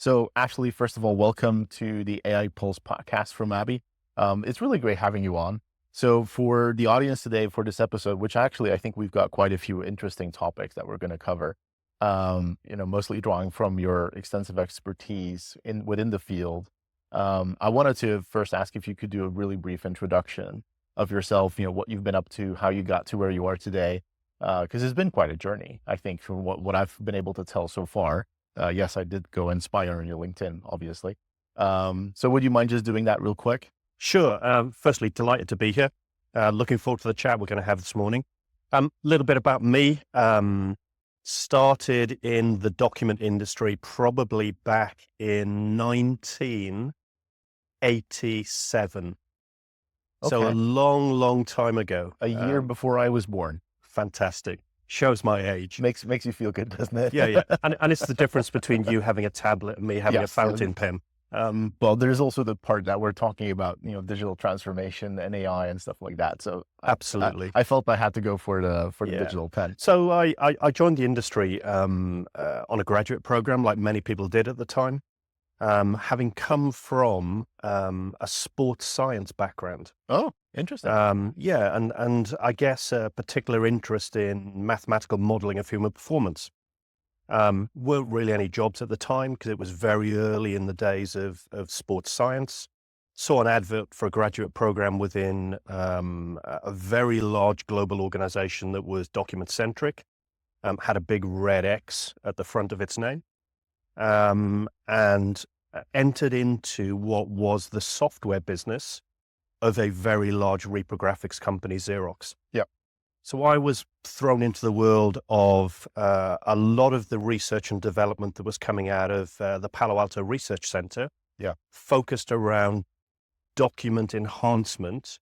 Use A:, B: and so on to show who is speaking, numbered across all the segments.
A: So Ashley, first of all, welcome to the AI Pulse podcast from ABBYY. It's really great having you on. So for the audience today, for this episode, which actually I think we've got quite a few interesting topics that we're going to cover, mostly drawing from your extensive expertise within the field. I wanted to first ask if you could do a really brief introduction of yourself, what you've been up to, how you got to where you are today, because it's been quite a journey, I think, from what I've been able to tell so far. Yes, I did go and spy on your LinkedIn, obviously. So would you mind just doing that real quick?
B: Sure. Firstly, delighted to be here. Looking forward to the chat we're going to have this morning. A little bit about me. Started in the document industry probably back in 1987. So a
A: Okay.
B: long time ago.
A: A year before I was born.
B: Fantastic. Shows my age.
A: Makes you feel good, doesn't it?
B: Yeah. And it's the difference between you having a tablet and me having a
A: Yes.
B: fountain pen.
A: Well, there's also the part that we're talking about, digital transformation and AI and stuff like that. So
B: Absolutely.
A: I felt I had to go for the
B: Yeah.
A: digital pen.
B: So I joined the industry on a graduate program, like many people did at the time, having come from a sports science background.
A: Oh, interesting.
B: And I guess a particular interest in mathematical modeling of human performance. Weren't really any jobs at the time because it was very early in the days of sports science. Saw an advert for a graduate program within a very large global organization that was document centric, had a big red X at the front of its name, and entered into what was the software business of a very large reprographics company, Xerox.
A: Yeah.
B: So I was thrown into the world of a lot of the research and development that was coming out of the Palo Alto Research Center, focused around document enhancement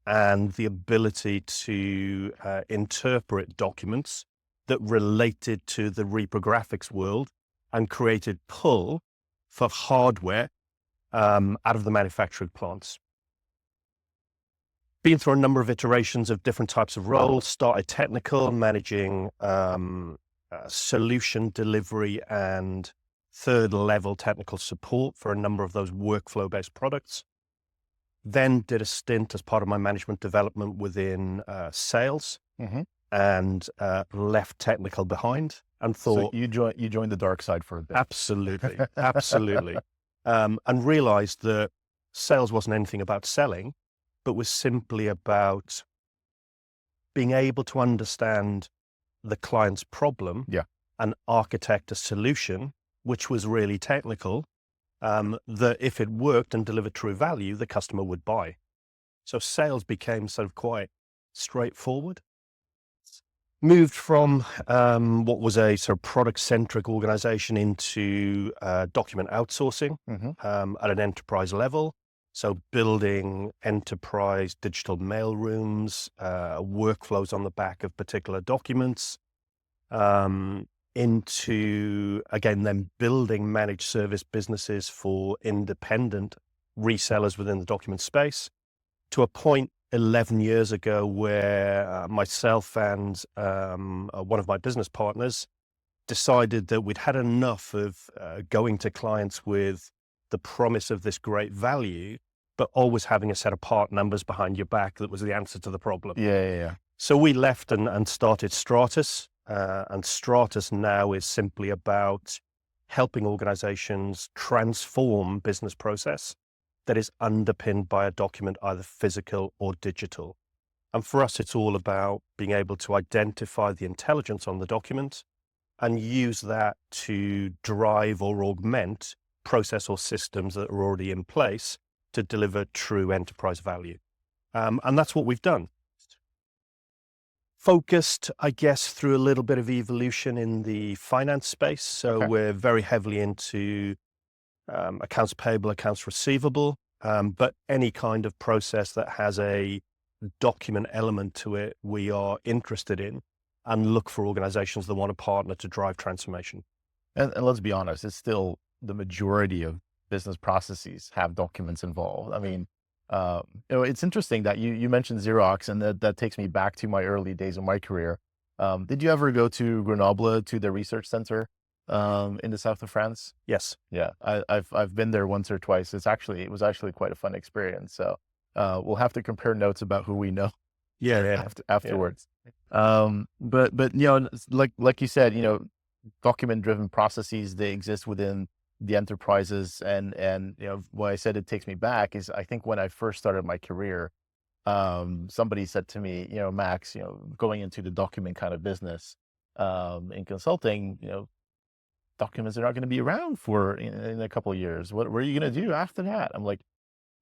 B: and the ability to interpret documents that related to the reprographics world and created pull for hardware out of the manufacturing plants. Been through a number of iterations of different types of roles, started technical, managing solution delivery and third level technical support for a number of those workflow-based products. Then did a stint as part of my management development within sales and left technical behind and thought—
A: So you joined the dark side for a bit.
B: Absolutely. And realized that sales wasn't anything about selling, but was simply about being able to understand the client's problem and architect a solution, which was really technical, that if it worked and delivered true value, the customer would buy. So sales became sort of quite straightforward. Moved from what was a sort of product-centric organization into document outsourcing at an enterprise level. So building enterprise digital mail rooms, workflows on the back of particular documents, into, again, then building managed service businesses for independent resellers within the document space, to a point 11 years ago where myself and one of my business partners decided that we'd had enough of going to clients with the promise of this great value, but always having a set of part numbers behind your back that was the answer to the problem.
A: Yeah.
B: So we left and started Stratas, and Stratas now is simply about helping organizations transform business process that is underpinned by a document, either physical or digital. And for us, it's all about being able to identify the intelligence on the document and use that to drive or augment process or systems that are already in place to deliver true enterprise value. And that's what we've done. Focused, I guess, through a little bit of evolution in the finance space. So we're very heavily into accounts payable, accounts receivable, but any kind of process that has a document element to it, we are interested in and look for organizations that want to partner to drive transformation.
A: And let's be honest, it's still the majority of business processes have documents involved. I mean, it's interesting that you mentioned Xerox, and that takes me back to my early days of my career. Did you ever go to Grenoble, to the research center in the south of France.
B: Yes.
A: Yeah, I've been there once or twice. It was actually quite a fun experience. So we'll have to compare notes about who we know
B: Yeah, yeah, yeah.
A: afterwards. But like you said, document driven processes, they exist within the enterprises, and why I said it takes me back is I think when I first started my career, somebody said to me, Max, going into the document kind of business, in consulting, documents are not going to be around for in a couple of years. What are you going to do after that? I'm like,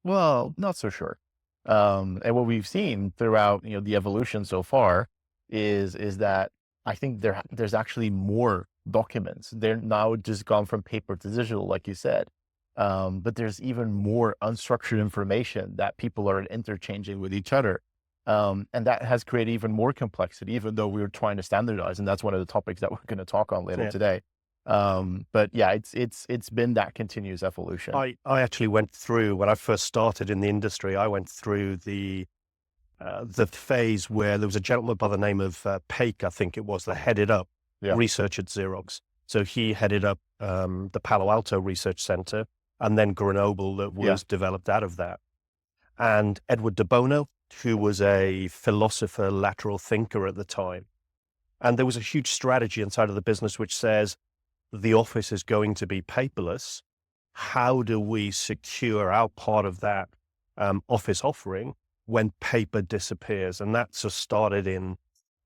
A: well, not so sure. And what we've seen throughout, the evolution so far is that I think there's actually more documents. They're now just gone from paper to digital, like you said. But there's even more unstructured information that people are interchanging with each other. And that has created even more complexity, even though we were trying to standardize. And that's one of the topics that we're going to talk on later
B: Yeah.
A: today. But yeah, it's been that continuous evolution.
B: I actually went through, when I first started in the industry, I went through the phase where there was a gentleman by the name of Paik, I think it was, that headed up
A: Yeah.
B: research at Xerox. So he headed up the Palo Alto Research Center, and then Grenoble that was developed out of that. And Edward de Bono, who was a philosopher, lateral thinker at the time. And there was a huge strategy inside of the business which says, the office is going to be paperless. How do we secure our part of that office offering when paper disappears? And that just started in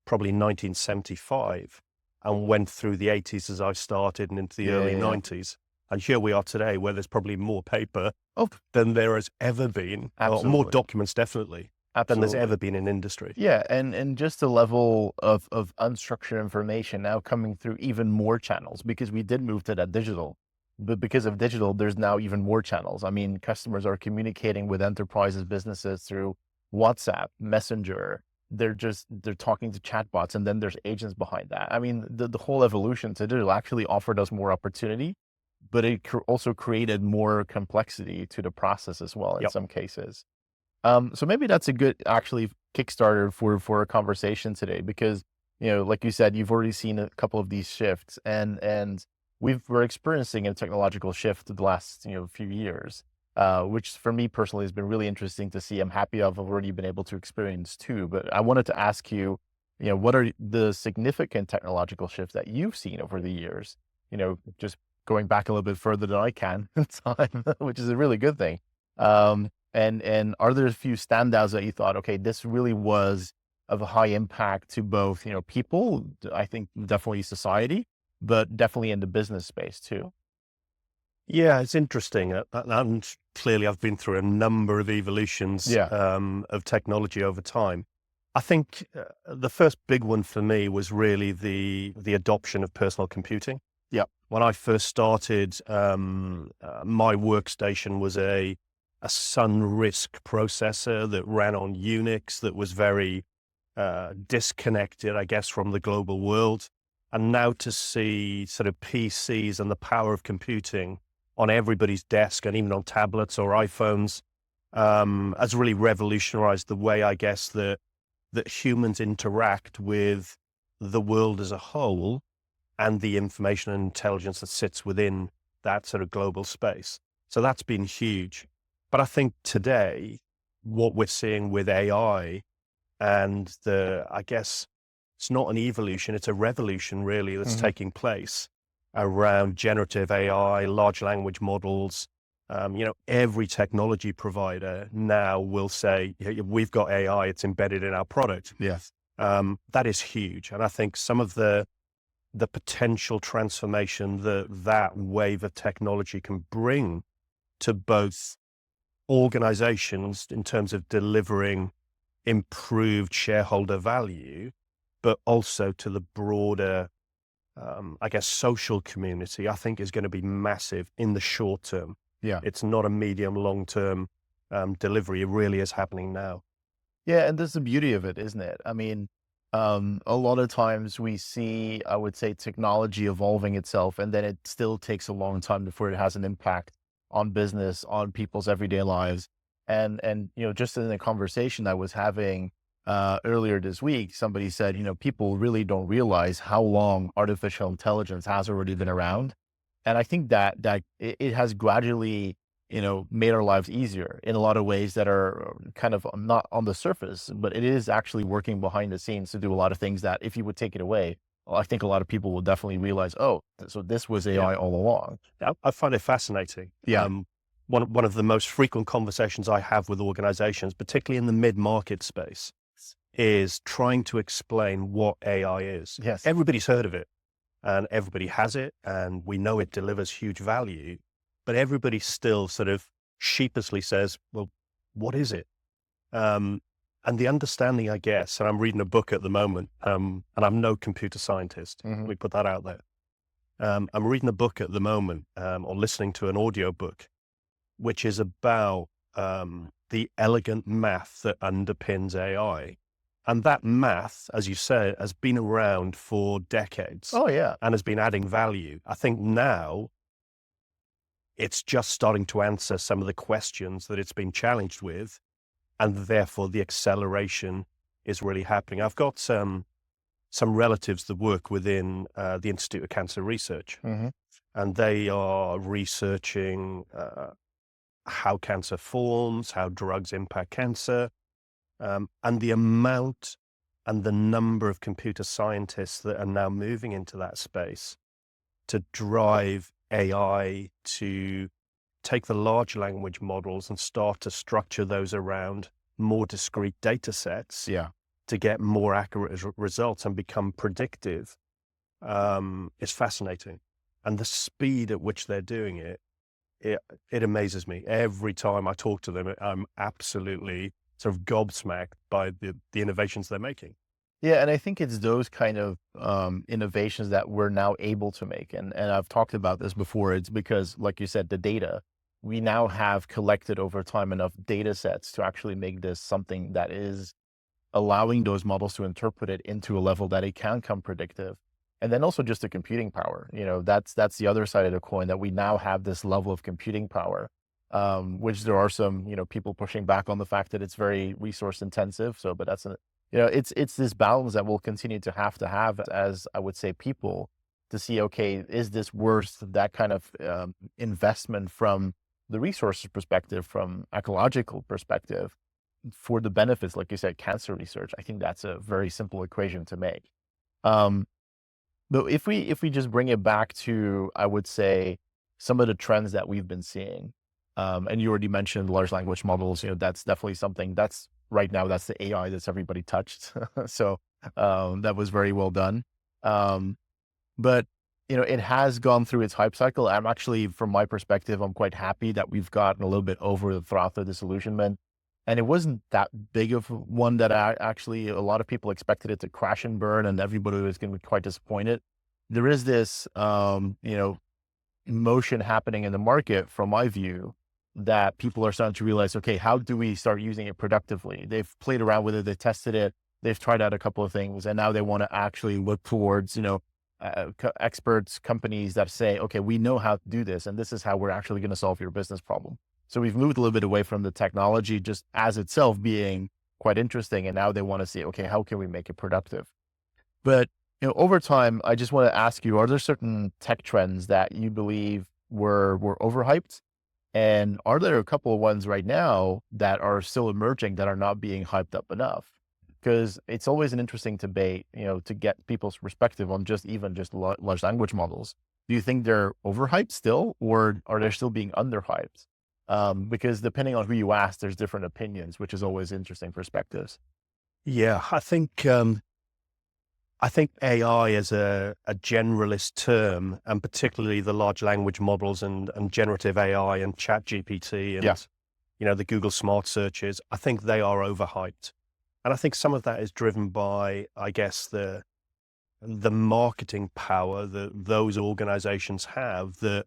B: probably 1975 and went through the 80s as I started and into the early 90s. And here we are today, where there's probably more paper than there has ever been, or more documents definitely, than there's ever been in industry.
A: Yeah, and just the level of unstructured information now coming through even more channels, because we did move to that digital. But because of digital, there's now even more channels. I mean, customers are communicating with enterprises, businesses through WhatsApp, Messenger. They're talking to chatbots, and then there's agents behind that. I mean, the whole evolution to digital actually offered us more opportunity, but it also created more complexity to the process as well in some cases. So maybe that's a good actually Kickstarter for a conversation today, because, like you said, you've already seen a couple of these shifts, and we're experiencing a technological shift the last, few years, which for me personally has been really interesting to see. I'm happy I've already been able to experience too, but I wanted to ask you, what are the significant technological shifts that you've seen over the years? Just going back a little bit further than I can in time, which is a really good thing. And are there a few standouts that you thought, okay, this really was of a high impact to both, people, I think definitely society, but definitely in the business space too?
B: Yeah, it's interesting. And clearly I've been through a number of evolutions of technology over time. I think the first big one for me was really the adoption of personal computing.
A: Yeah.
B: When I first started, my workstation was a Sun RISC processor that ran on Unix, that was very disconnected, I guess, from the global world. And now to see sort of PCs and the power of computing on everybody's desk and even on tablets or iPhones has really revolutionized the way, I guess, that humans interact with the world as a whole and the information and intelligence that sits within that sort of global space. So that's been huge. But I think today, what we're seeing with AI and I guess it's not an evolution, it's a revolution really that's taking place around generative AI, large language models. Every technology provider now will say, we've got AI, it's embedded in our product.
A: Yes.
B: That is huge. And I think some of the potential transformation that wave of technology can bring to both organizations in terms of delivering improved shareholder value, but also to the broader, I guess, social community, I think is going to be massive in the short term.
A: Yeah.
B: It's not a medium, long-term delivery. It really is happening now.
A: Yeah. And that's the beauty of it, isn't it? I mean, a lot of times we see, I would say, technology evolving itself, and then it still takes a long time before it has an impact on business, on people's everyday lives. And just in the conversation I was having, earlier this week, somebody said, people really don't realize how long artificial intelligence has already been around. And I think that it has gradually, made our lives easier in a lot of ways that are kind of not on the surface, but it is actually working behind the scenes to do a lot of things that if you would take it away, well, I think a lot of people will definitely realize, oh, so this was
B: Yeah.
A: AI all along.
B: I find it fascinating.
A: Yeah.
B: One of the most frequent conversations I have with organizations, particularly in the mid-market space, is trying to explain what AI is.
A: Yes.
B: Everybody's heard of it and everybody has it, and we know it delivers huge value, but everybody still sort of sheepishly says, well, what is it? And the understanding, I guess, and I'm reading a book at the moment, and I'm no computer scientist.
A: Mhm.
B: We put that out there. I'm reading a book at the moment, or listening to an audio book, which is about the elegant math that underpins AI. And that math, as you say, has been around for decades
A: Oh, yeah.
B: and has been adding value. I think now it's just starting to answer some of the questions that it's been challenged with, and therefore the acceleration is really happening. I've got some relatives that work within the Institute of Cancer Research,
A: Hmm.
B: and they are researching how cancer forms, how drugs impact cancer, and the amount and the number of computer scientists that are now moving into that space to drive AI to take the large language models and start to structure those around more discrete data sets
A: Yeah.
B: to get more accurate results and become predictive, is fascinating. And the speed at which they're doing it, it amazes me. Every time I talk to them, I'm absolutely sort of gobsmacked by the innovations they're making.
A: Yeah, and I think it's those kind of innovations that we're now able to make. And I've talked about this before. It's because, like you said, the data, we now have collected over time enough data sets to actually make this something that is allowing those models to interpret it into a level that it can come predictive. And then also just the computing power, that's the other side of the coin, that we now have this level of computing power, which there are some, people pushing back on the fact that it's very resource intensive. So, but it's this balance that we'll continue to have as I would say people to see, okay, is this worth that kind of investment from the resources perspective, from ecological perspective, for the benefits, like you said, cancer research. I think that's a very simple equation to make. Um, but if we just bring it back to, I would say, some of the trends that we've been seeing, and you already mentioned large language models, that's definitely something that's right now, that's the AI that's everybody touched. So that was very well done. But it has gone through its hype cycle. I'm actually, from my perspective, I'm quite happy that we've gotten a little bit over the froth of disillusionment. And it wasn't that big of one that actually a lot of people expected it to crash and burn, and everybody was going to be quite disappointed. There is this, emotion happening in the market, from my view, that people are starting to realize, okay, how do we start using it productively? They've played around with it, they tested it, they've tried out a couple of things, and now they want to actually look towards, experts, companies that say, okay, we know how to do this, and this is how we're actually going to solve your business problem. So we've moved a little bit away from the technology just as itself being quite interesting, and now they want to see, okay, how can we make it productive? But over time, I just want to ask you: are there certain tech trends that you believe were overhyped, and are there a couple of ones right now that are still emerging that are not being hyped up enough? Because it's always an interesting debate, to get people's perspective on just large language models. Do you think they're overhyped still, or are they still being underhyped? Because depending on who you ask, there's different opinions, which is always interesting perspectives.
B: Yeah, I think AI as a generalist term, and particularly the large language models and generative AI and chat GPT
A: Yeah.
B: and, the Google smart searches, I think they are overhyped. And I think some of that is driven by, I guess, the marketing power that those organizations have that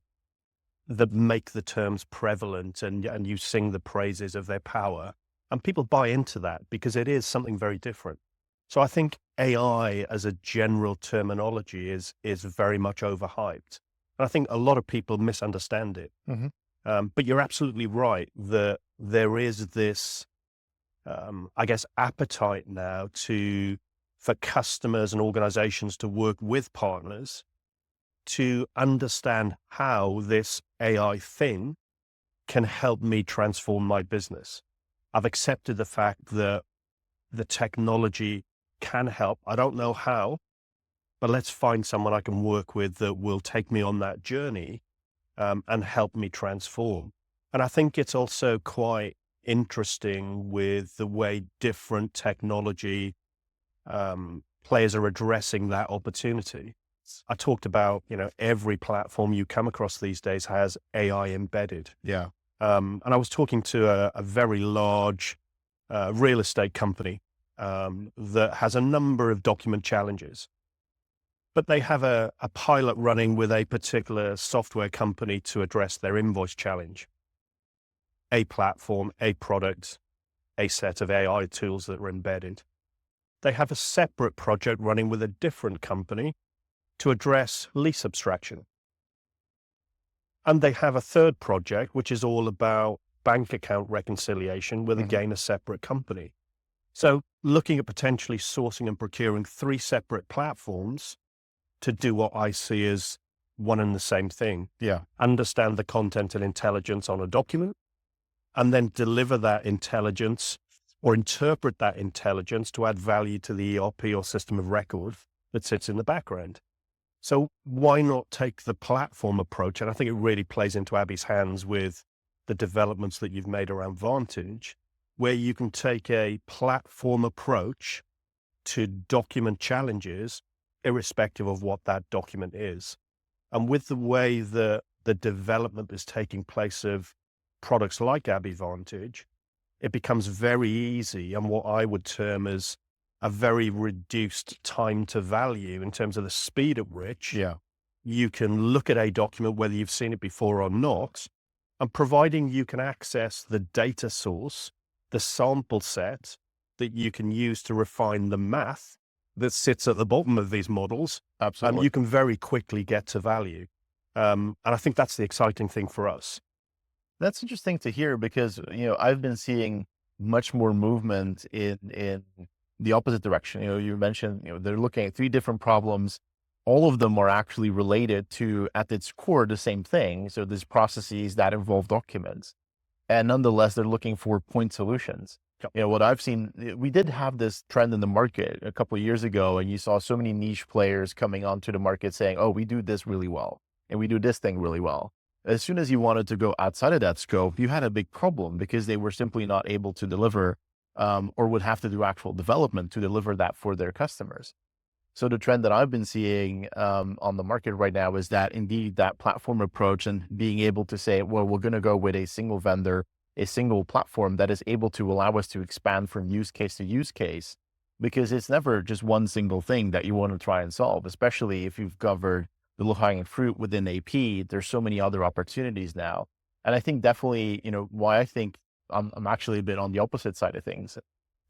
B: make the terms prevalent, and you sing the praises of their power. And people buy into that because it is something very different. So I think AI as a general terminology is very much overhyped. And I think a lot of people misunderstand it.
A: Hmm.
B: But you're absolutely right that there is this I guess, appetite now for customers and organizations to work with partners to understand how this AI thing can help me transform my business. I've accepted the fact that the technology can help. I don't know how, but let's find someone I can work with that will take me on that journey, and help me transform. And I think it's also quite interesting with the way different technology players are addressing that opportunity. I talked about, every platform you come across these days has AI embedded.
A: Yeah.
B: And I was talking to a very large real estate company that has a number of document challenges. But they have a pilot running with a particular software company to address their invoice challenge. A platform, a product, a set of AI tools that are embedded. They have a separate project running with a different company to address lease abstraction. And they have a third project, which is all about bank account reconciliation with, again, a separate company. So looking at potentially sourcing and procuring 3 separate platforms to do what I see as one and the same thing.
A: Yeah.
B: Understand the content and intelligence on a document, and then deliver that intelligence or interpret that intelligence to add value to the ERP or system of record that sits in the background. So why not take the platform approach? And I think it really plays into ABBYY's hands with the developments that you've made around Vantage, where you can take a platform approach to document challenges, irrespective of what that document is. And with the way that the development is taking place of products like ABBYY Vantage, it becomes very easy and what I would term as a very reduced time to value in terms of the speed at which you can look at a document, whether you've seen it before or not, and providing you can access the data source, the sample set that you can use to refine the math that sits at the bottom of these models,
A: Absolutely.
B: you can very quickly get to value. And I think that's the exciting thing for us.
A: That's interesting to hear because, I've been seeing much more movement in the opposite direction. You mentioned, they're looking at 3 different problems. All of them are actually related to, at its core, the same thing. So there's processes that involve documents. And nonetheless, they're looking for point solutions.
B: Yep.
A: What I've seen, we did have this trend in the market a couple of years ago, and you saw so many niche players coming onto the market saying, oh, we do this really well, and we do this thing really well. As soon as you wanted to go outside of that scope, you had a big problem because they were simply not able to deliver, or would have to do actual development to deliver that for their customers. So the trend that I've been seeing on the market right now is that indeed that platform approach and being able to say, well, we're going to go with a single vendor, a single platform that is able to allow us to expand from use case to use case, because it's never just one single thing that you want to try and solve, especially if you've covered the low-hanging fruit within AP. There's so many other opportunities now. And I think definitely, why I think I'm actually a bit on the opposite side of things.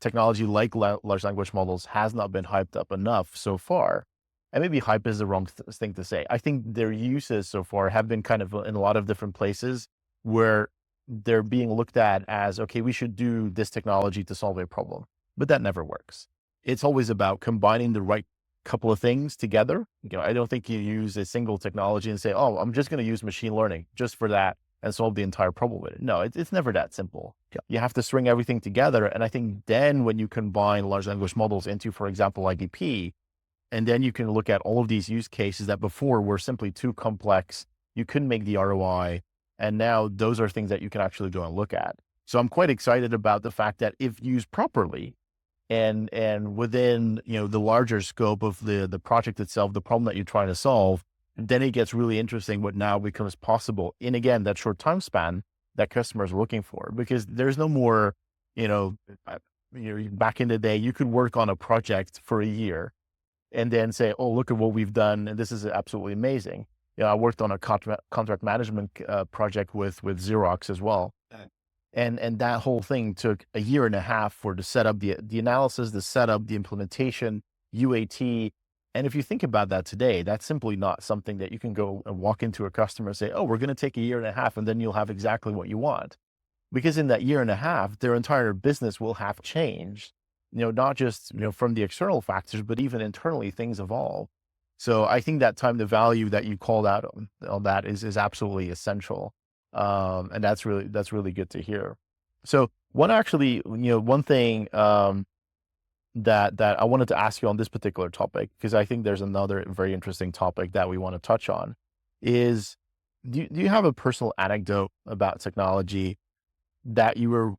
A: Technology like large language models has not been hyped up enough so far. And maybe hype is the wrong thing to say. I think their uses so far have been kind of in a lot of different places where they're being looked at as, okay, we should do this technology to solve a problem, but that never works. It's always about combining the right couple of things together. I don't think you use a single technology and say, oh, I'm just going to use machine learning just for that and solve the entire problem with it. No, it's never that simple.
B: Yeah.
A: You have to string everything together. And I think then when you combine large language models into, for example, IDP, and then you can look at all of these use cases that before were simply too complex, you couldn't make the ROI. And now those are things that you can actually go and look at. So I'm quite excited about the fact that if used properly and within, the larger scope of the project itself, the problem that you're trying to solve, then it gets really interesting what now becomes possible in, again, that short time span that customers are looking for, because there's no more, back in the day, you could work on a project for a year and then say, oh, look at what we've done. And this is absolutely amazing. I worked on a contract management project with Xerox as well. And that whole thing took a year and a half for the setup, the analysis, the setup, the implementation, UAT. And if you think about that today, that's simply not something that you can go and walk into a customer and say, oh, we're going to take a year and a half and then you'll have exactly what you want. because in that year and a half, their entire business will have changed, not just, from the external factors, but even internally things evolve. So I think that time to value that you called out on that is absolutely essential. And that's really good to hear. So one thing, that I wanted to ask you on this particular topic, because I think there's another very interesting topic that we want to touch on, is do you have a personal anecdote about technology that you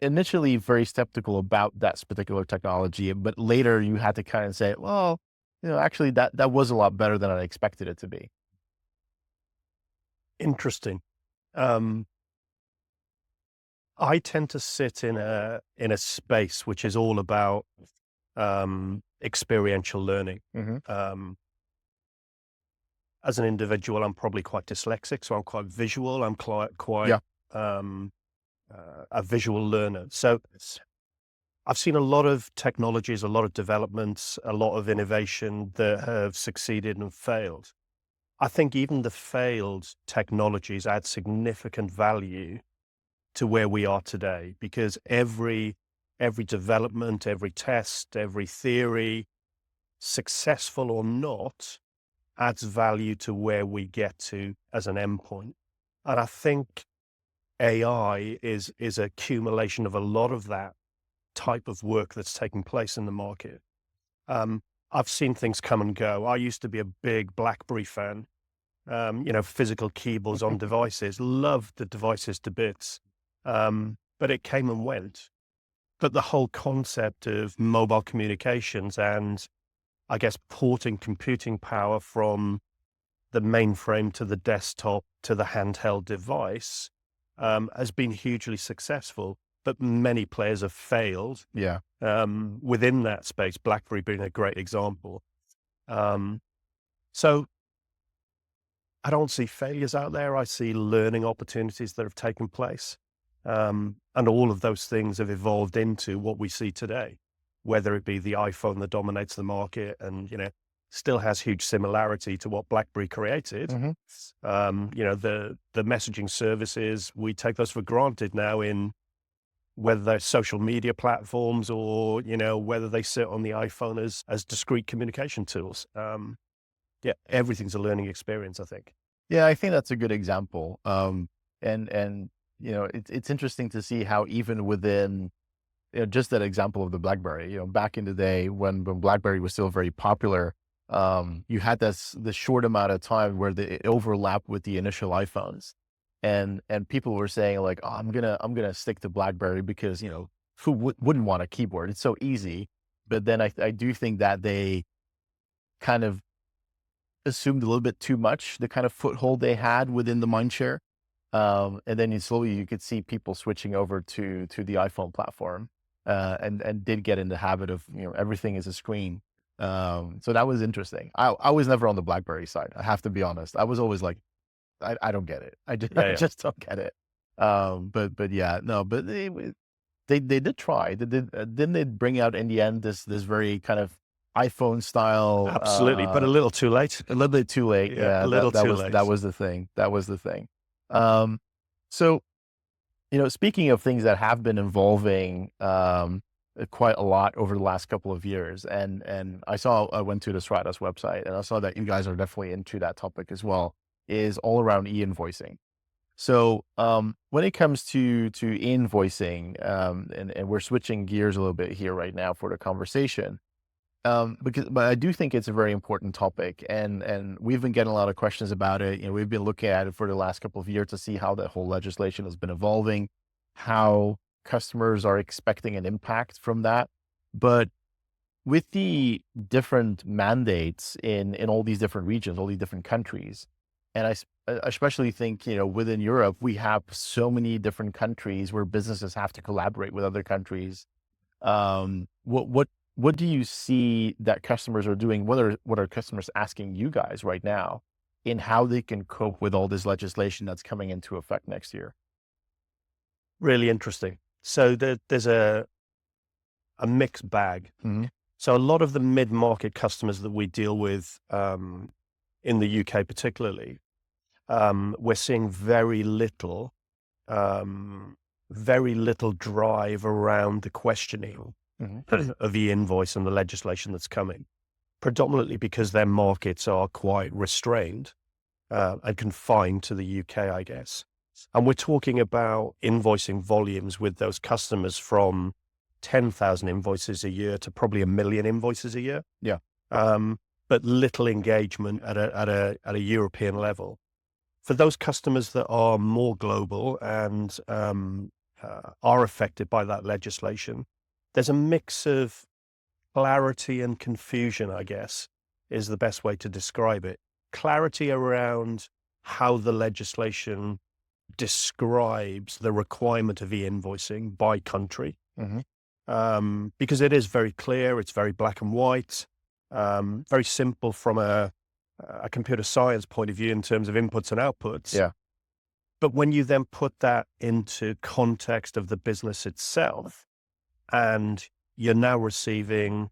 A: initially very skeptical about that particular technology, but later you had to kind of say, well, actually that was a lot better than I expected it to be.
B: Interesting. Um, I tend to sit in a space which is all about experiential learning.
A: Hmm.
B: Um, as an individual, I'm probably quite dyslexic, so I'm quite visual. I'm quite
A: Yeah.
B: um, a visual learner. So I've seen a lot of technologies, a lot of developments, a lot of innovation that have succeeded and failed. I think even the failed technologies add significant value to where we are today, because every development, every test, every theory, successful or not, adds value to where we get to as an endpoint. And I think AI is a accumulation of a lot of that type of work that's taking place in the market. I've seen things come and go. I used to be a big BlackBerry fan. Physical keyboards on devices, loved the devices to bits. But it came and went. But the whole concept of mobile communications and, I guess, porting computing power from the mainframe to the desktop to the handheld device has been hugely successful. But many players have failed
A: Yeah.
B: within that space, BlackBerry being a great example. So I don't see failures out there. I see learning opportunities that have taken place. And all of those things have evolved into what we see today, whether it be the iPhone that dominates the market and, still has huge similarity to what BlackBerry created.
A: Hmm.
B: The messaging services, we take those for granted now, in whether they're social media platforms or, whether they sit on the iPhone as discrete communication tools. Everything's a learning experience, I think.
A: Yeah, I think that's a good example. And it's interesting to see how even within, just that example of the BlackBerry, back in the day when BlackBerry was still very popular, you had this short amount of time where it overlapped with the initial iPhones, and people were saying like, oh, I'm gonna stick to BlackBerry because who wouldn't want a keyboard? It's so easy. But then I do think that they kind of assumed a little bit too much the kind of foothold they had within the mindshare. And then you could see people switching over to the iPhone platform, and did get in the habit of, everything is a screen. So that was interesting. I was never on the BlackBerry side. I have to be honest. I was always like, I don't get it. I
B: Yeah, yeah.
A: just don't get it. But yeah, no, but they did try. Didn't they bring out in the end this very kind of iPhone style,
B: Absolutely, but a little too late.
A: a little bit too late.
B: Yeah, a
A: Yeah,
B: little too
A: that
B: late.
A: was the thing. That was the thing. Um, so, speaking of things that have been evolving, quite a lot over the last couple of years, and I went to the Stratas website and I saw that you guys are definitely into that topic as well, is all around e-invoicing. So, when it comes to e-invoicing, and we're switching gears a little bit here right now for the conversation, but I do think it's a very important topic, and we've been getting a lot of questions about it. We've been looking at it for the last couple of years to see how that whole legislation has been evolving, how customers are expecting an impact from that. But with the different mandates in all these different regions, all these different countries, and I especially think, within Europe, we have so many different countries where businesses have to collaborate with other countries. What do you see that customers are doing? What are customers asking you guys right now in how they can cope with all this legislation that's coming into effect next year?
B: Really interesting. So there's a mixed bag.
A: Hmm.
B: So a lot of the mid-market customers that we deal with in the UK particularly, we're seeing very little very little drive around the questioning of e-invoice and the legislation that's coming, predominantly because their markets are quite restrained and confined to the UK, I guess. And we're talking about invoicing volumes with those customers from 10,000 invoices a year to probably 1 million invoices a year.
A: Yeah.
B: But little engagement at a European level. For those customers that are more global and are affected by that legislation, there's a mix of clarity and confusion, I guess, is the best way to describe it. Clarity around how the legislation describes the requirement of e-invoicing by country, because it is very clear, it's very black and white, very simple from a computer science point of view in terms of inputs and outputs.
A: Yeah.
B: But when you then put that into context of the business itself, and you're now receiving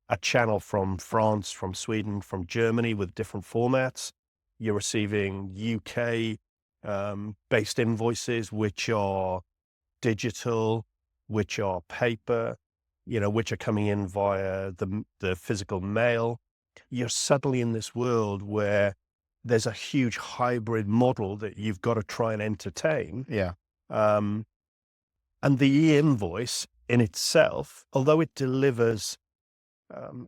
B: a channel from France, from Sweden, from Germany with different formats, you're receiving UK based invoices, which are digital, which are paper, which are coming in via the physical mail. You're suddenly in this world where there's a huge hybrid model that you've got to try and entertain.
A: Yeah.
B: And the e-invoice in itself, although it delivers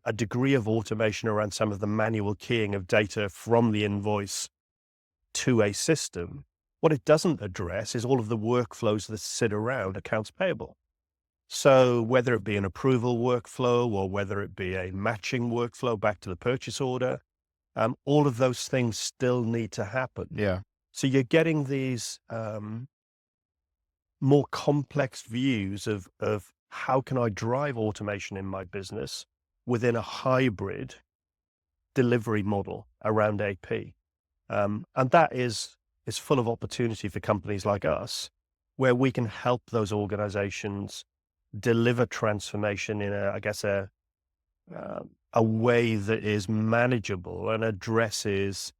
B: a degree of automation around some of the manual keying of data from the invoice to a system, what it doesn't address is all of the workflows that sit around accounts payable. So whether it be an approval workflow or whether it be a matching workflow back to the purchase order, all of those things still need to happen.
A: Yeah.
B: So you're getting these more complex views of how can I drive automation in my business within a hybrid delivery model around AP. And that is full of opportunity for companies like us, where we can help those organizations deliver transformation in a way that is manageable and addresses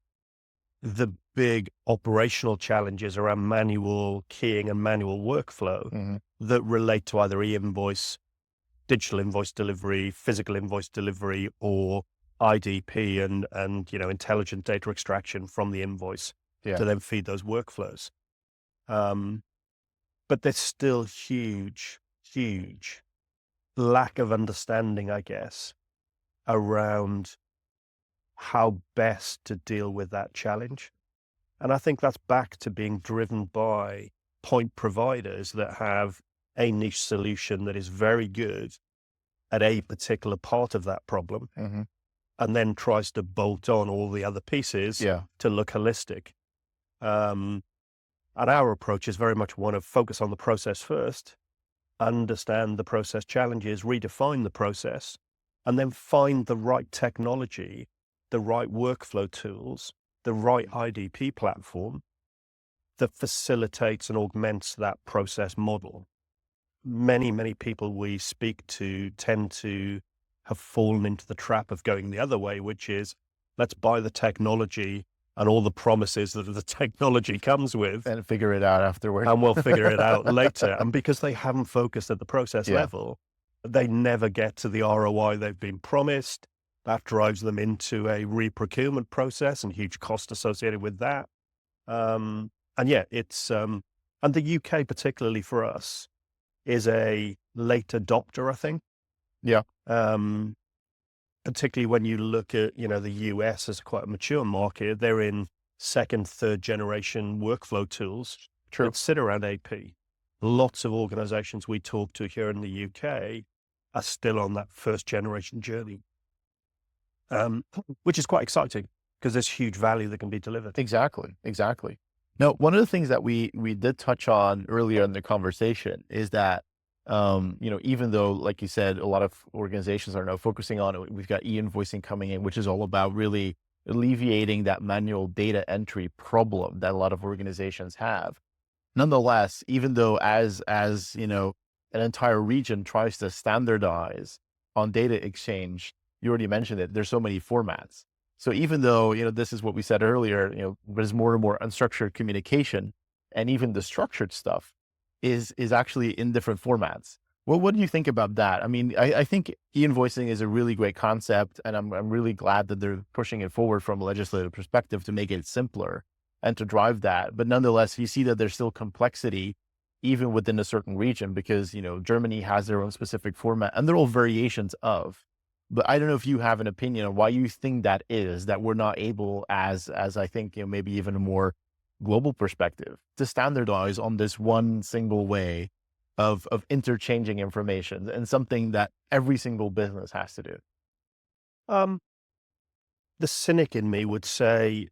B: the big operational challenges around manual keying and manual workflow that relate to either e-invoice, digital invoice delivery, physical invoice delivery, or IDP and intelligent data extraction from the invoice to then feed those workflows. But there's still huge lack of understanding, I guess, around how best to deal with that challenge. And I think that's back to being driven by point providers that have a niche solution that is very good at a particular part of that problem, and then tries to bolt on all the other pieces to look holistic. And our approach is very much one of focus on the process first, understand the process challenges, redefine the process, and then find the right technology, the right workflow tools, the right IDP platform that facilitates and augments that process model. Many people we speak to tend to have fallen into the trap of going the other way, which is let's buy the technology and all the promises that the technology comes with
A: And figure it out afterward.
B: and we'll figure it out later. And because they haven't focused at the process level, they never get to the ROI they've been promised. That drives them into a re-procurement process and huge cost associated with that. And the UK, particularly for us, is a late adopter, I think.
A: Yeah.
B: Particularly when you look at, the US as quite a mature market, they're in second, third generation workflow tools that sit around AP. Lots of organizations we talk to here in the UK are still on that first generation journey, which is quite exciting because there's huge value that can be delivered.
A: Exactly. Now, one of the things that we did touch on earlier in the conversation is that, even though, like you said, a lot of organizations are now focusing on it, we've got e-invoicing coming in, which is all about really alleviating that manual data entry problem that a lot of organizations have. Nonetheless, even though as an entire region tries to standardize on data exchange, you already mentioned it, there's so many formats. So even though, this is what we said earlier, there's more and more unstructured communication, and even the structured stuff is actually in different formats. Well, what do you think about that? I mean, I think e-invoicing is a really great concept, and I'm really glad that they're pushing it forward from a legislative perspective to make it simpler and to drive that. But nonetheless, you see that there's still complexity even within a certain region because, Germany has their own specific format and they're all variations of. But I don't know if you have an opinion on why you think that is, that we're not able as I think, maybe even a more global perspective to standardize on this one single way of interchanging information and something that every single business has to do.
B: Um, the cynic in me would say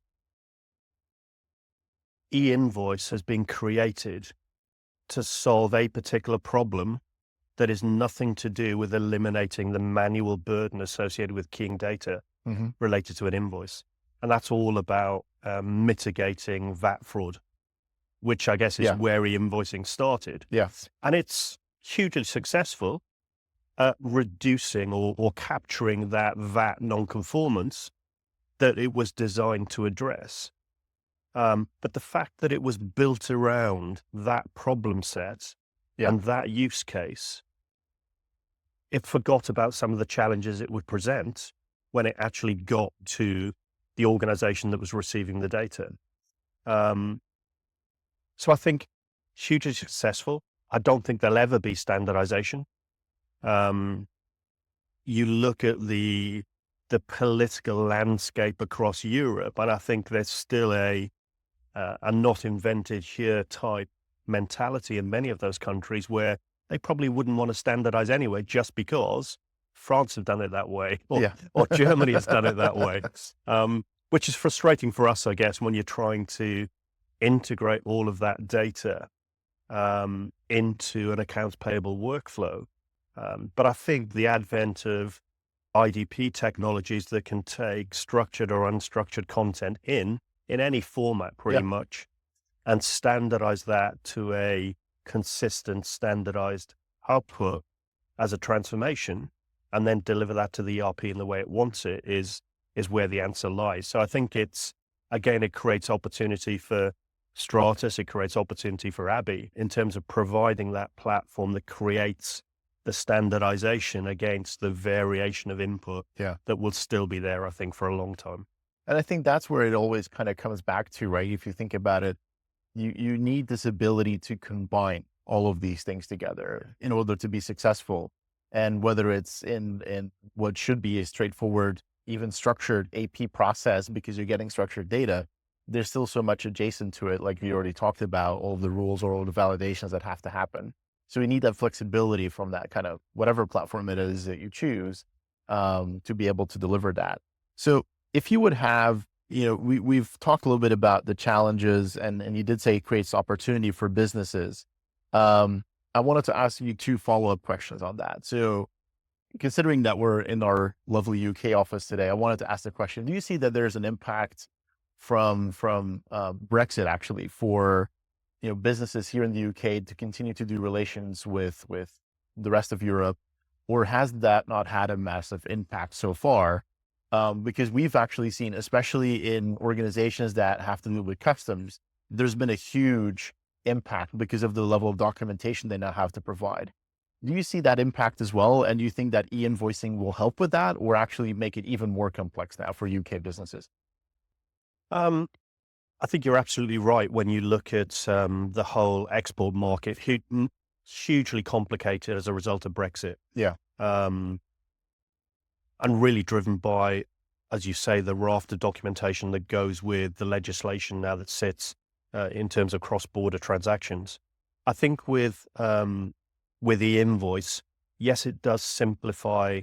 B: e-invoice has been created to solve a particular problem that is nothing to do with eliminating the manual burden associated with keying data
A: Hmm.
B: related to an invoice. And that's all about mitigating VAT fraud, which I guess is
A: Yeah.
B: where e-invoicing started.
A: Yeah.
B: And it's hugely successful at reducing or capturing that VAT nonconformance that it was designed to address. But the fact that it was built around that problem set
A: Yeah.
B: and that use case, it forgot about some of the challenges it would present when it actually got to the organization that was receiving the data. Um, so I think hugely successful. I don't think there'll ever be standardization. Um, you look at the political landscape across Europe, and I think there's still a not invented here type mentality in many of those countries where they probably wouldn't want to standardize anyway, just because France have done it that way,
A: Yeah.
B: or Germany has done it that way, which is frustrating for us, I guess, when you're trying to integrate all of that data into an accounts payable workflow. But I think the advent of IDP technologies that can take structured or unstructured content in any format pretty
A: Yeah.
B: much and standardize that to a consistent standardized output as a transformation and then deliver that to the ERP in the way it wants it is where the answer lies. So I think it creates opportunity for Stratas, it creates opportunity for ABBYY in terms of providing that platform that creates the standardization against the variation of input
A: Yeah.
B: that will still be there, I think, for a long time.
A: And I think that's where it always kind of comes back to, right? If you think about it, you need this ability to combine all of these things together in order to be successful. And whether it's in what should be a straightforward, even structured AP process, because you're getting structured data, there's still so much adjacent to it, like we already talked about, all of the rules or all the validations that have to happen. So we need that flexibility from that kind of whatever platform it is that you choose, to be able to deliver that. So if you would have, we've talked a little bit about the challenges and you did say it creates opportunity for businesses. I wanted to ask you two follow-up questions on that. So considering that we're in our lovely UK office today, I wanted to ask the question, do you see that there's an impact from Brexit actually for, businesses here in the UK to continue to do relations with the rest of Europe, or has that not had a massive impact so far? Because we've actually seen, especially in organizations that have to do with customs, there's been a huge impact because of the level of documentation they now have to provide. Do you see that impact as well? And do you think that e-invoicing will help with that or actually make it even more complex now for UK businesses?
B: Um, I think you're absolutely right when you look at the whole export market, hugely complicated as a result of Brexit,
A: Yeah.
B: and really driven by, as you say, the raft of documentation that goes with the legislation now that sits in terms of cross-border transactions. I think with e-invoice, yes, it does simplify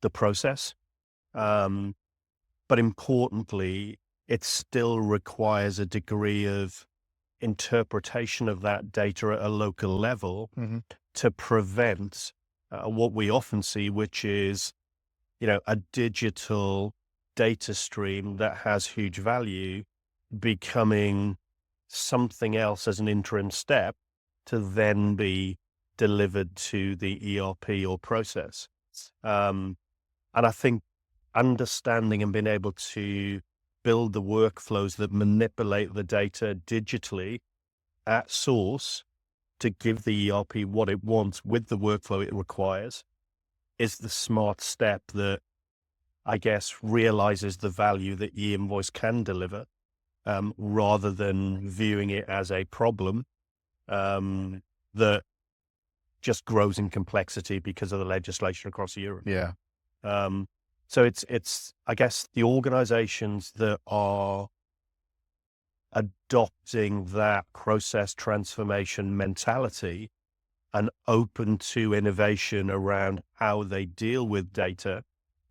B: the process, but importantly, it still requires a degree of interpretation of that data at a local level
A: Hmm.
B: to prevent what we often see, which is, a digital data stream that has huge value becoming something else as an interim step to then be delivered to the ERP or process. And I think understanding and being able to build the workflows that manipulate the data digitally at source to give the ERP what it wants with the workflow it requires is the smart step that I guess realizes the value that e-invoice can deliver, rather than viewing it as a problem that just grows in complexity because of the legislation across Europe.
A: Yeah.
B: So it's I guess the organizations that are adopting that process transformation mentality and open to innovation around how they deal with data,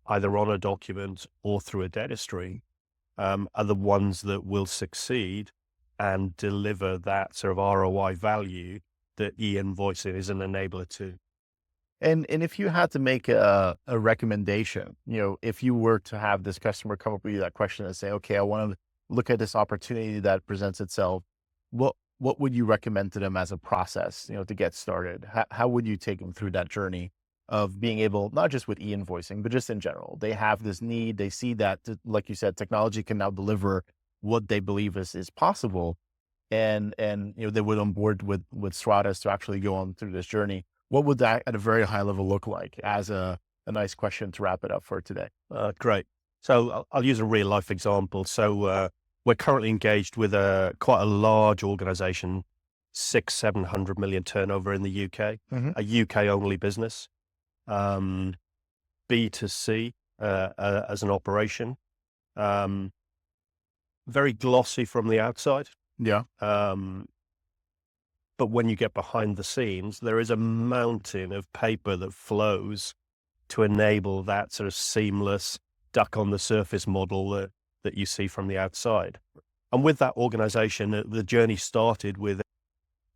B: either on a document or through a data stream, are the ones that will succeed and deliver that sort of ROI value that e-invoicing is an enabler to.
A: And if you had to make a recommendation, if you were to have this customer come up with you that question and say, okay, I want to look at this opportunity that presents itself, what would you recommend to them as a process, to get started? How would you take them through that journey of being able, not just with e-invoicing, but just in general? They have this need, they see that, like you said, technology can now deliver what they believe is possible. And they would on board with Stratas to actually go on through this journey. What would that at a very high level look like as a nice question to wrap it up for today?
B: Great. So I'll use a real life example. So we're currently engaged with quite a large organization, 600-700 million turnover in the UK,
A: Hmm.
B: a UK only business, B2C as an operation, very glossy from the outside.
A: Yeah.
B: But when you get behind the scenes, there is a mountain of paper that flows to enable that sort of seamless duck on the surface model that you see from the outside. And with that organization, the journey started with,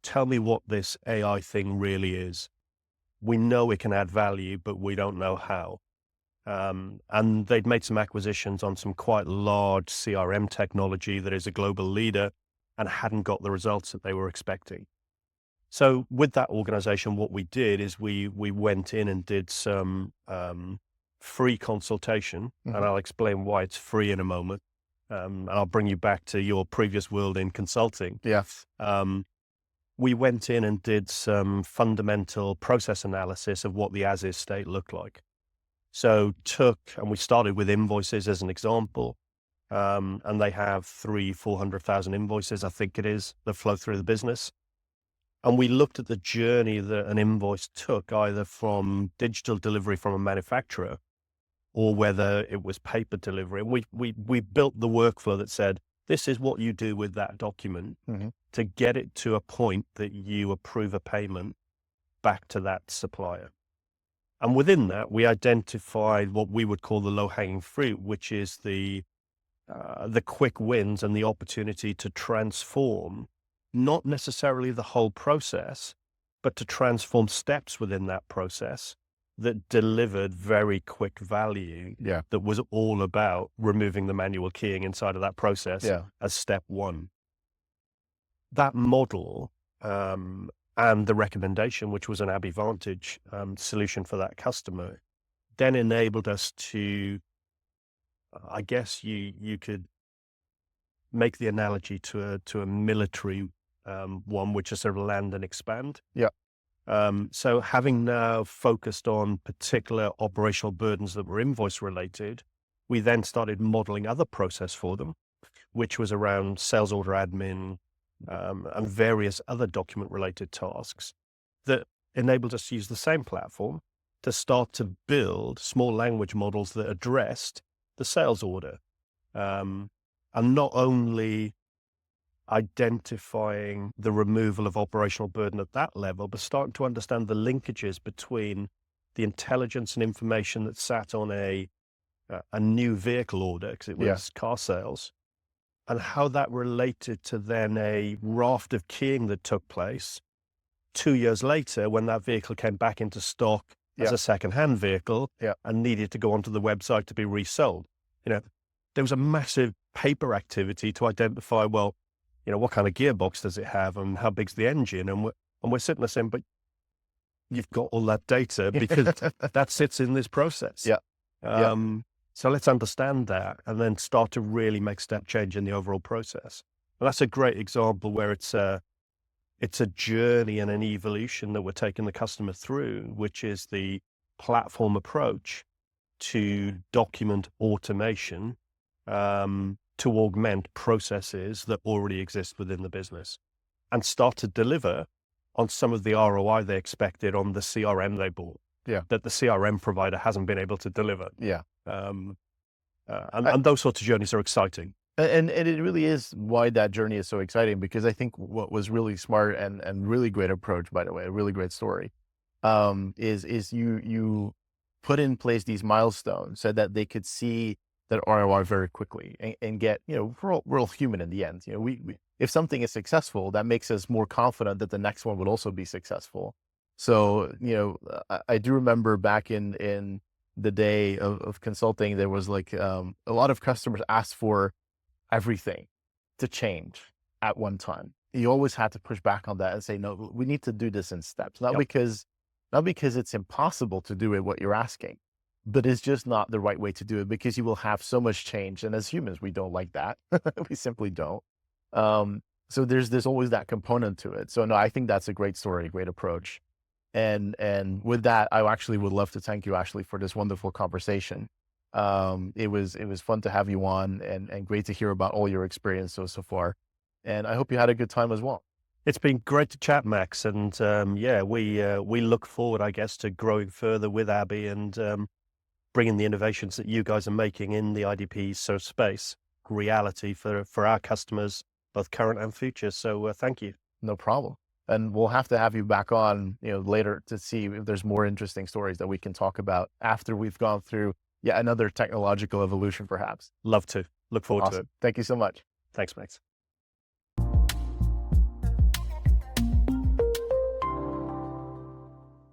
B: tell me what this AI thing really is. We know it can add value, but we don't know how. And they'd made some acquisitions on some quite large CRM technology that is a global leader and hadn't got the results that they were expecting. So with that organization, what we did is we went in and did some free consultation, and I'll explain why it's free in a moment. And I'll bring you back to your previous world in consulting.
A: Yeah.
B: We went in and did some fundamental process analysis of what the as-is state looked like. So and we started with invoices as an example, and they have 300,000-400,000 invoices, I think it is, that flow through the business. And we looked at the journey that an invoice took, either from digital delivery from a manufacturer or whether it was paper delivery. And we built the workflow that said, this is what you do with that document to get it to a point that you approve a payment back to that supplier. And within that, we identified what we would call the low-hanging fruit, which is the quick wins and the opportunity to transform not necessarily the whole process, but to transform steps within that process that delivered very quick value.
A: Yeah.
B: That was all about removing the manual keying inside of that process as step one. That model and the recommendation, which was an ABBYY solution for that customer, then enabled us to, I guess you could make the analogy to a military one, which is sort of land and expand.
A: Yeah.
B: So having now focused on particular operational burdens that were invoice related, we then started modeling other process for them, which was around sales order admin and various other document related tasks that enabled us to use the same platform to start to build small language models that addressed the sales order. And not only identifying the removal of operational burden at that level, but starting to understand the linkages between the intelligence and information that sat on a new vehicle order, because it was car sales, and how that related to then a raft of keying that took place 2 years later when that vehicle came back into stock as a second-hand vehicle and needed to go onto the website to be resold. There was a massive paper activity to identify, well, what kind of gearbox does it have and how big's the engine? And we're sitting there saying, but you've got all that data because that sits in this process. So let's understand that and then start to really make step change in the overall process. And that's a great example where it's It's a journey and an evolution that we're taking the customer through, which is the platform approach to document automation, to augment processes that already exist within the business and start to deliver on some of the ROI they expected on the CRM they bought,
A: Yeah.
B: that the CRM provider hasn't been able to deliver.
A: Yeah.
B: Um,
A: I,
B: and those sorts of journeys are exciting.
A: and it really is why that journey is so exciting, because I think what was really smart and really great approach, by the way, a really great story, is you put in place these milestones so that they could see that ROI very quickly and get, we're all human in the end. We if something is successful, that makes us more confident that the next one would also be successful. So, I do remember back in the day of consulting, there was like, a lot of customers asked for everything to change at one time. You always had to push back on that and say, no, we need to do this in steps,
B: Yep.
A: not because it's impossible to do it, what you're asking, but it's just not the right way to do it, because you will have so much change. And as humans, we don't like that. We simply don't. So there's always that component to it. So no, I think that's a great story, great approach. And with that, I actually would love to thank you, Ashley, for this wonderful conversation. It was fun to have you on, and great to hear about all your experience so far. And I hope you had a good time as well.
B: It's been great to chat, Max. And yeah, we look forward, I guess, to growing further with ABBYY and bringing the innovations that you guys are making in the IDP space reality for our customers, both current and future. So thank you.
A: No problem. And we'll have to have you back on, later to see if there's more interesting stories that we can talk about after we've gone through yet another technological evolution, perhaps.
B: Love to. Look forward to it.
A: Awesome. Thank you so much.
B: Thanks, Max.